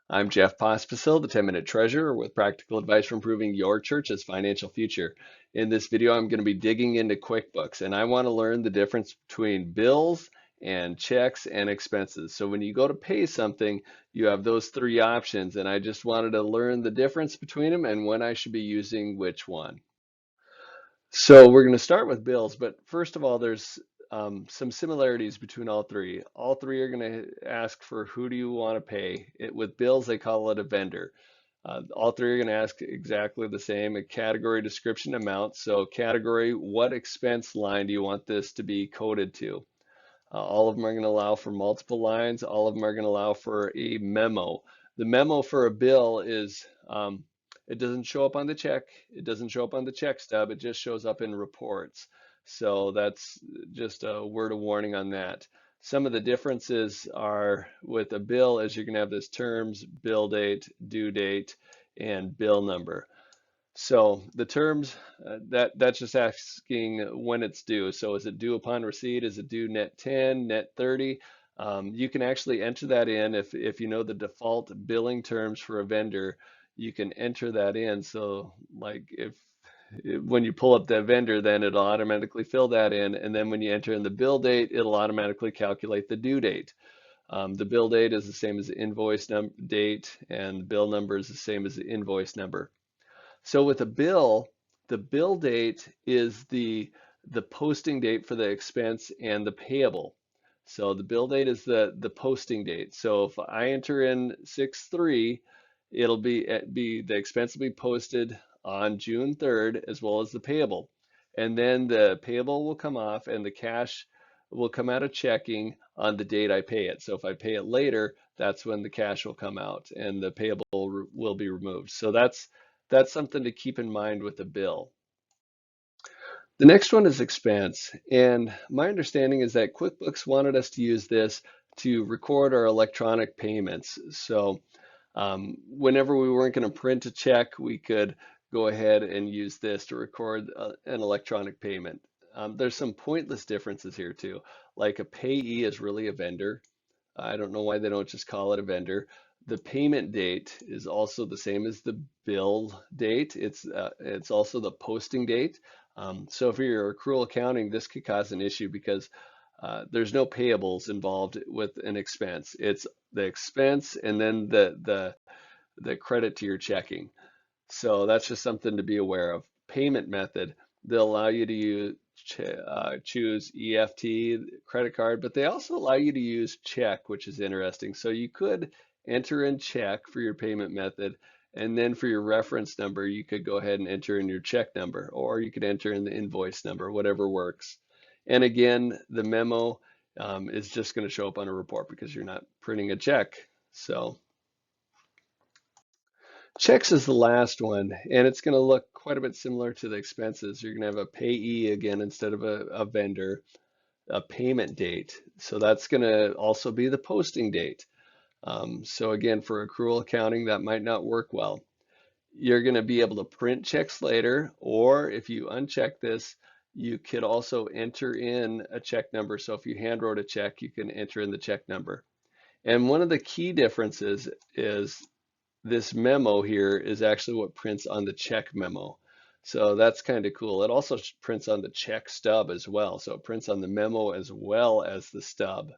I'm Jeff Pospisil, the 10-Minute Treasurer, with practical advice for improving your church's financial future. In this video, I'm going to be digging into QuickBooks, and I want to learn the difference between bills and checks and expenses. So when you go to pay something, you have those three options, and I just wanted to learn the difference between them and when I should be using which one. So we're going to start with bills, but first of all, there's some similarities between all three. All three are going to ask for who do you want to pay. With bills, they call it a vendor. All three are going to ask exactly the same, a category, description, amount. So category, what expense line do you want this to be coded to? All of them are going to allow for multiple lines. All of them are going to allow for a memo. The memo for a bill is, it doesn't show up on the check. It doesn't show up on the check stub. It just shows up in reports. So that's just a word of warning on that. Some of the differences are with a bill is you're going to have this terms, bill date, due date, and bill number. So the terms, that's just asking when it's due. So is it due upon receipt? Is it due net 10, net 30? You can actually enter that in if you know the default billing terms for a vendor, you can enter that in. So like when you pull up that vendor, then it'll automatically fill that in. And then when you enter in the bill date, it'll automatically calculate the due date. The bill date is the same as the invoice date, and the bill number is the same as the invoice number. So with a bill, the bill date is the posting date for the expense and the payable. So the bill date is the posting date. So if I enter in 6/3, it'll be the expense will be posted on June 3rd as well as the payable. And then the payable will come off and the cash will come out of checking on the date I pay it. So if I pay it later, that's when the cash will come out and the payable will be removed. So that's something to keep in mind with the bill. The next one is expense. And my understanding is that QuickBooks wanted us to use this to record our electronic payments. So whenever we weren't going to print a check, we could go ahead and use this to record an electronic payment. There's some pointless differences here too. Like a payee is really a vendor. I don't know why they don't just call it a vendor. The payment date is also the same as the bill date. It's also the posting date. So for your accrual accounting, this could cause an issue because there's no payables involved with an expense. It's the expense and then the credit to your checking. So that's just something to be aware of. Payment method, they'll allow you to choose EFT, credit card, but they also allow you to use check, which is interesting. So you could enter in check for your payment method, and then for your reference number, you could go ahead and enter in your check number, or you could enter in the invoice number, whatever works. And again, the memo is just going to show up on a report because you're not printing a check. So checks is the last one, and it's going to look quite a bit similar to the expenses. You're going to have a payee again instead of a vendor, a payment date. So that's going to also be the posting date. So again, for accrual accounting, that might not work well. You're going to be able to print checks later, or if you uncheck this, you could also enter in a check number. So if you hand wrote a check, you can enter in the check number. And one of the key differences is this memo here is actually what prints on the check memo. So that's kind of cool. It also prints on the check stub as well. So it prints on the memo as well as the stub.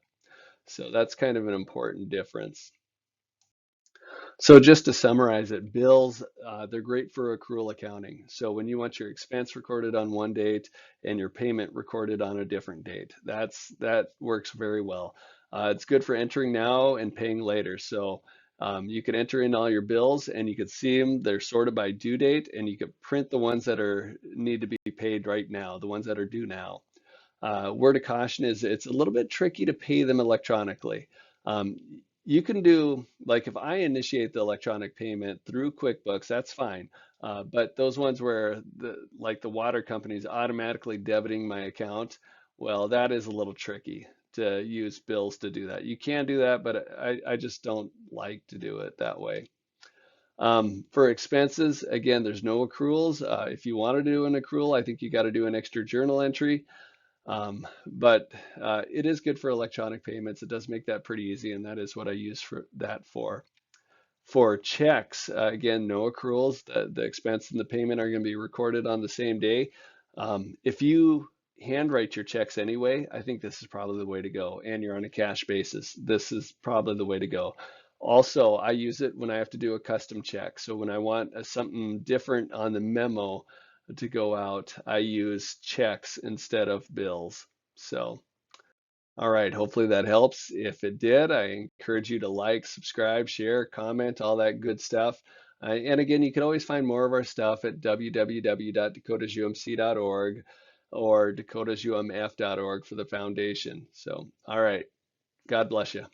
So that's kind of an important difference. So just to summarize it, bills, they're great for accrual accounting. So when you want your expense recorded on one date and your payment recorded on a different date, that works very well. It's good for entering now and paying later. So you can enter in all your bills and you can see them. They're sorted by due date, and you can print the ones that need to be paid right now, the ones that are due now. Word of caution is it's a little bit tricky to pay them electronically. Um, you can do, like if I initiate the electronic payment through QuickBooks, that's fine. But those ones where like the water company's automatically debiting my account, well, that is a little tricky to use bills to do that. You can do that, but I just don't like to do it that way. For expenses, again, there's no accruals. If you want to do an accrual, I think you got to do an extra journal entry. But it is good for electronic payments. It does make that pretty easy, and that is what I use for that for. For checks, again, no accruals. The expense and the payment are going to be recorded on the same day. If you handwrite your checks anyway, I think this is probably the way to go. And you're on a cash basis, this is probably the way to go. Also, I use it when I have to do a custom check. So when I want something different on the memo to go out, I use checks instead of bills. So. All right, hopefully that helps. If it did, I encourage you to like, subscribe, share, comment, all that good stuff. And again, you can always find more of our stuff at www.dakotasumc.org or dakotasumf.org for the foundation. So, all right, God bless you.